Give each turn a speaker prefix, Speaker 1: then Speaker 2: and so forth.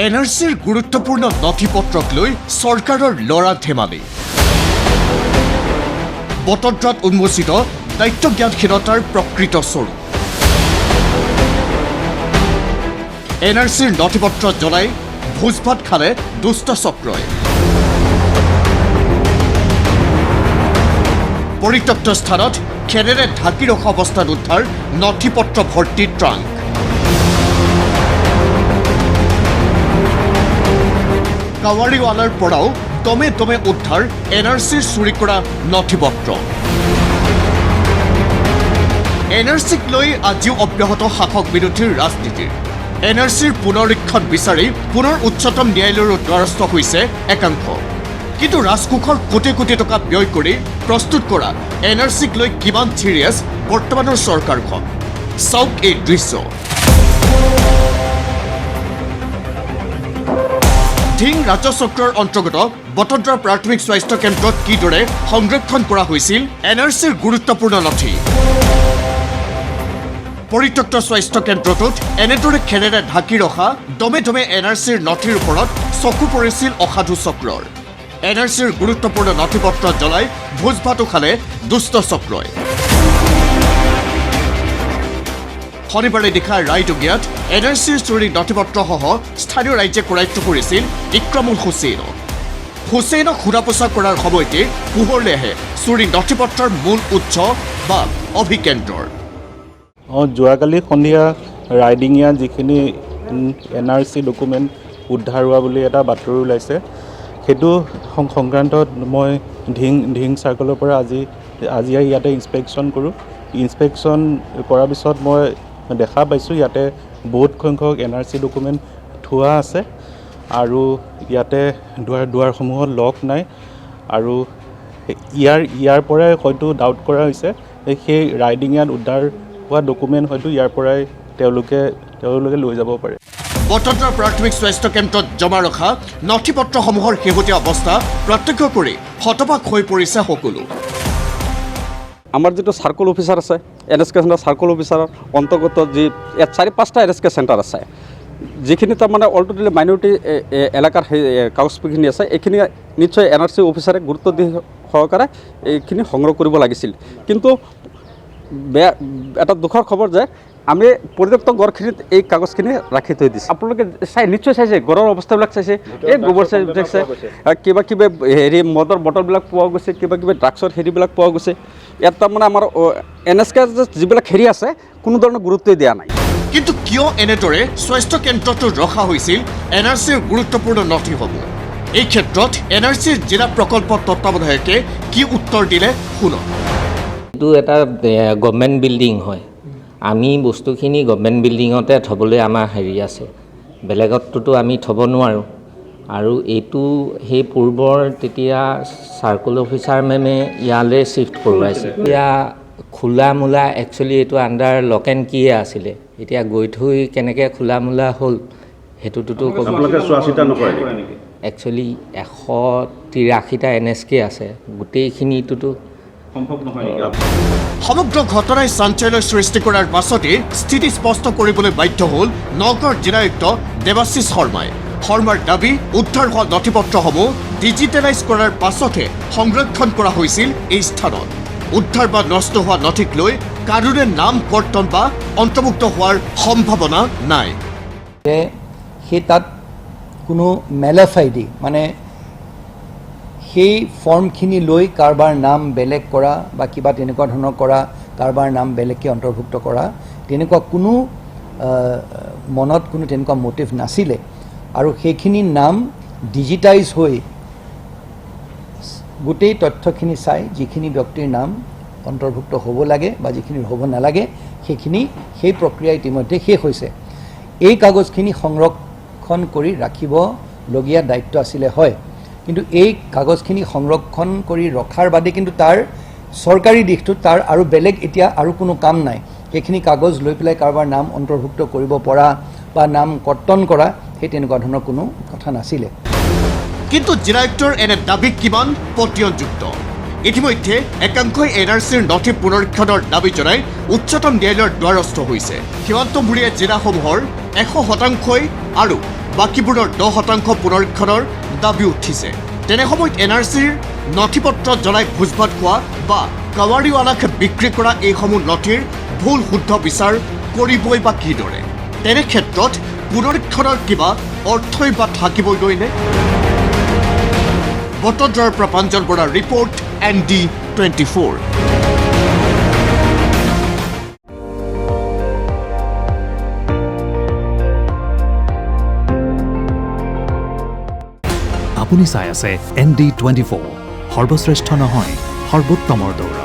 Speaker 1: এনআৰচিৰ গুৰুত্বপূৰ্ণ নথিপত্ৰক লৈ চৰকাৰৰ লৰা ধেমালি বটদ্ৰাত উন্মোচিত দায়িত্বজ্ঞানহীনতাৰ প্ৰকৃত স্বৰূপ এনআৰচিৰ নথিপত্ৰ জ্বলাই ভোজ ভাত খালে দুষ্ট চক্ৰই পৰিত্যক্ত স্থানত খেৰেৰে ঢাকি ৰখা অৱস্থাত উদ্ধাৰ নথিপত্ৰ ভৰ্তি ট্ৰাংক কাৱাৰীৱালাৰ পৰাও দমে দমে উদ্ধাৰ এনআৰচিৰ চুৰি কৰা নথিপত্ৰ এনআৰচিক লৈ আজিও অব্যাহত শাসক বিৰোধীৰ ৰাজনীতিৰ এনআৰচিৰ পুনৰীক্ষণ বিচাৰি পুনৰ উচ্চতম ন্যায়ালয়ৰ দ্বাৰস্থ হৈছে একাংশ কিন্তু ৰাজকোষৰ কোটি কোটি টকা ব্যয় কৰি প্ৰস্তুত কৰা এনআৰচিক লৈ কিমান চিৰিয়াছ বৰ্তমানৰ চৰকাৰখন চাওক এই দৃশ্য ধিং ৰাজ্য চক্ৰৰ অন্তৰ্গত বটদ্ৰা প্ৰাথমিক স্বাস্থ্য কেন্দ্ৰত কিদৰে সংৰক্ষণ কৰা হৈছিল এনআৰচিৰ গুৰুত্বপূৰ্ণ নথি পৰিত্যক্ত স্বাস্থ্য কেন্দ্ৰটোত এনেদৰে খেৰেৰে ঢাকি ৰখা দমে দমে এনআৰচিৰ নথিৰ ওপৰত চকু পৰিছিল অসাধু চক্ৰৰ এনআৰচিৰ গুৰুত্বপূৰ্ণ নথিপত্ৰ জ্বলাই ভোজ ভাতো খালে দুষ্ট চক্ৰই শনিবাৰে নিশা ৰায়টুগিয়াত এনআৰচিৰ চুৰি নথিপত্ৰসহ স্থানীয় ৰাইজে কৰায়ত্ব কৰিছিল ইক্ৰামুল হুছেইনক সোধা পোছা কৰাৰ সময়তে পোহৰলৈ আহে চুৰি নথিপত্ৰৰ মূল উৎস বা অভিকেন্দ্ৰৰ
Speaker 2: যোৱাকালি সন্ধিয়া ৰাইডিঙীয়া যিখিনি এনআৰচি ডকুমেণ্ট উদ্ধাৰ হোৱা বুলি এটা বাতৰি ওলাইছে সেইটো সংক্ৰান্তত মই ধিং চাৰ্কলৰ পৰা আজি ইয়াতে ইনস্পেকশ্যন কৰোঁ ইনস্পেকশ্যন কৰাৰ পিছত মই দেখা পাইছোঁ ইয়াতে বহুত সংখ্যক এনআৰচি ডকুমেণ্ট থোৱা আছে আৰু ইয়াতে দুৱাৰসমূহত লক নাই আৰু ইয়াৰ পৰাই হয়তো ডাউট কৰা হৈছে সেই ৰাইডিঙীয়াত উদ্ধাৰ হোৱা ডকুমেণ্ট হয়তো ইয়াৰ পৰাই তেওঁলোকে লৈ যাব পাৰে
Speaker 1: বটদ্ৰা প্ৰাথমিক স্বাস্থ্য কেন্দ্ৰত জমা ৰখা নথিপত্ৰসমূহৰ শেহতীয়া অৱস্থা প্ৰত্যক্ষ কৰি হতবাক হৈ পৰিছে সকলো
Speaker 3: আমাৰ যেটো সাৰ্কল অফিচাৰ আছে এনএসকে চেণ্টাৰ সাৰ্কল অফিচাৰৰ অন্তৰ্গত যি ইয়াত 4-5টা এনএসকে চেণ্টাৰ আছে যিখিনি তাৰমানে অলৰেডি মাইনৰিটি এলেকাৰ কাগজখিনি আছে এইখিনি নিশ্চয় এনআৰচি অফিচাৰে গুৰুত্ব দি সহকাৰে এইখিনি সংগ্ৰহ কৰিব লাগিছিল কিন্তু এটা দুখৰ খবৰ যে আমি পৰিত্যক্ত গড়খিনিত এই কাগজখিনি ৰাখি থৈ দিছোঁ আপোনালোকে নিশ্চয় চাইছে গড়ৰ অৱস্থাবিলাক চাইছে এই গোবৰ চাইছে কিবা মদৰ বটলবিলাক পোৱা গৈছে কিবা ড্ৰাগছৰ হেৰিবিলাক পোৱা গৈছে ইয়াত তাৰমানে আমাৰ এনএসকে যিবিলাক হেৰি আছে কোনো ধৰণৰ গুৰুত্বই দিয়া নাই
Speaker 1: কিন্তু কিয় এনেদৰে স্বাস্থ্য কেন্দ্ৰটো ৰখা হৈছিল এনআৰচিৰ গুৰুত্বপূৰ্ণ নথিসমূহ এই ক্ষেত্ৰত এনআৰচিৰ জিলা প্ৰকল্প তত্ত্বাৱধায়কে কি উত্তৰ দিলে শুনক
Speaker 4: এইটো এটা গভৰ্ণমেণ্ট বিল্ডিং হয় আমি বস্তুখিনি গভৰ্ণমেণ্ট বিল্ডিঙতে থ'বলৈ আমাৰ হেৰি আছে বেলেগততো আমি থ'ব নোৱাৰোঁ আৰু এইটো সেই পূৰ্বৰ তেতিয়া চাৰ্কল অফিচাৰ মেমে ইয়ালৈ শ্বিফ্ট কৰোৱাইছে এতিয়া খোলা মোলা একচুৱেলি এইটো আণ্ডাৰ লক এণ্ড কিয়ে আছিলে এতিয়া গৈ থৈ কেনেকৈ খোলা মোলা হ'ল সেইটোতো একচুৱেলি 183টা এনএছকে আছে গোটেইখিনিটোতো
Speaker 1: সমগ্ৰ ঘটনাই চাঞ্চল্য সৃষ্টি কৰাৰ পাছতে স্থিতি স্পষ্ট কৰিবলৈ বাধ্য হ'ল নগৰ জিলায়ুক্ত দেৱাশিষ শৰ্মাৰ দাবী উদ্ধাৰ হোৱা নথিপত্ৰসমূহ ডিজিটেলাইজ কৰাৰ পাছতহে সংৰক্ষণ কৰা হৈছিল এই স্থানত উদ্ধাৰ বা নষ্ট হোৱা নথিক লৈ কাৰোৰে নাম কৰ্তন বা অন্তৰ্ভুক্ত হোৱাৰ সম্ভাৱনা নাই
Speaker 5: সেই তাত কোনো মেলাফাইডি মানে সেই ফৰ্মখিনি লৈ কাৰোবাৰ নাম বেলেগ কৰা বা কিবা তেনেকুৱা ধৰণৰ কৰা কাৰোবাৰ নাম বেলেগকৈ অন্তৰ্ভুক্ত কৰা তেনেকুৱা কোনো মনত কোনো তেনেকুৱা মটিভ নাছিলে আৰু সেইখিনি নাম ডিজিটাইজ হৈ গোটেই তথ্যখিনি চাই যিখিনি ব্যক্তিৰ নাম অন্তৰ্ভুক্ত হ'ব লাগে বা যিখিনি হ'ব নালাগে সেই প্ৰক্ৰিয়া ইতিমধ্যে শেষ হৈছে এই কাগজখিনি সংৰক্ষণ কৰি ৰাখিবলগীয়া দায়িত্ব আছিলে হয় কিন্তু এই কাগজখিনি সংৰক্ষণ কৰি ৰখাৰ বাদে কিন্তু তাৰ চৰকাৰী দিশটোত তাৰ আৰু বেলেগ এতিয়া আৰু কোনো কাম নাই সেইখিনি কাগজ লৈ পেলাই কাৰোবাৰ নাম অন্তৰ্ভুক্ত কৰিব পৰা বা নাম কৰ্তন কৰা সেই তেনেকুৱা ধৰণৰ কোনো কথা নাছিলে
Speaker 1: কিন্তু জিলায়ুক্তৰ এনে দাবী কিমান পতিয়নযুক্ত ইতিমধ্যে একাংশই এনআৰচিৰ নথি পুনৰীক্ষণৰ দাবী জনাই উচ্চতম ন্যায়ালয়ৰ দ্বাৰস্থ হৈছে সীমান্তমূৰীয়া জিলাসমূহৰ 100%ই আৰু বাকীবোৰৰ 10% পুনৰীক্ষণৰ দাবী উঠিছে। তেনে সময়ত NRCৰ নথিপত্ৰ জ্বলাই ভোজ ভাত খোৱা বা কাৱাৰীৱালাক বিক্ৰী কৰা এইসমূহ নথিৰ ভুল শুদ্ধ বিচাৰ কৰিবই বা কিদৰে? তেনে ক্ষেত্ৰত পুনৰীক্ষণৰ কিবা অৰ্থই বা থাকিবইনে? বটদ্ৰৱাৰ পৰা প্ৰাঞ্জল বৰাৰ ৰিপৰ্ট ND24।
Speaker 6: আপুনি চাই আছে ND24, সৰ্বশ্ৰেষ্ঠ নহয় সৰ্বোত্তমৰ দৌৰ।